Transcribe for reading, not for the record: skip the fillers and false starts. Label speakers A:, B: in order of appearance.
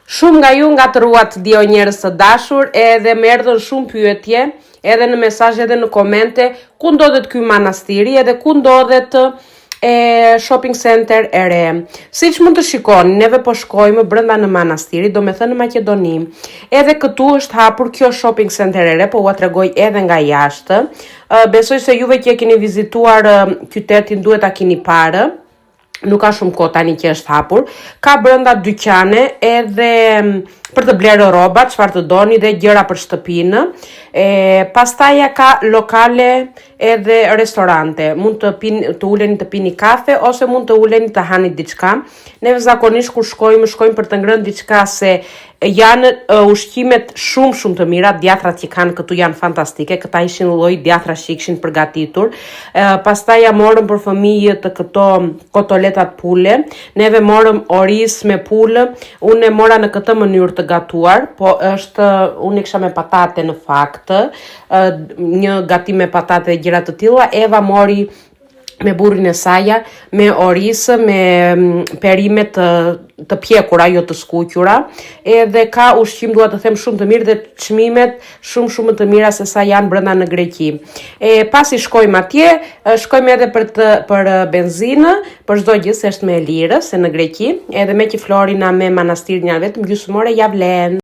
A: Shumë nga ju nga të ruat dio njerëz të dashur edhe më erdhën shumë pyetje edhe në mesazhe edhe në komente ku ndodhet ky manastiri edhe ku ndodhet shopping center e re. Siç mund të shikoni, neve po shkojmë brenda në manastiri, do me thënë në Maqedoni. Edhe këtu është hapur kjo shopping center e re, po ua tregoj edhe nga jashtë. Besoj se juve që e keni vizituar qytetin duhet ta keni parë. Nuk ka shumë kohë tani që është hapur. Ka brenda dyqane edhe për të blerë rroba, çfarë të doni dhe gjëra për shtëpinë. Pastaj ka lokale edhe restorante. Mund të uleni të pini kafe ose mund të uleni të hani diçka. Ne zakonisht kur shkojmë për të ngrënë diçka se janë ushqimet shumë të mira, djatrat që kanë këtu janë fantastike, këta ishin lloj djatra që ishin përgatitur. Pastaj ja morëm për fëmijët këto kotoletat pule, neve morëm oris me pulë, unë e mora në këtë mënyrë të gatuar, po unë e kisha me patate në fakt, një gatim me patate dhe gjëra të tilla, Eva mori me burrin e saja, me orisë, me perime të pjekura, jo të skuqura, edhe ka ushqim, dua të them, shumë të mirë dhe çmimet shumë të mira se sa janë brenda në Greqi. Pasi shkojmë atje, shkojmë edhe për benzinë, për çdo gjë se është me lirë, se në Greqi, edhe me që Florina me manastirin janë vetëm gjysmore ja vlen.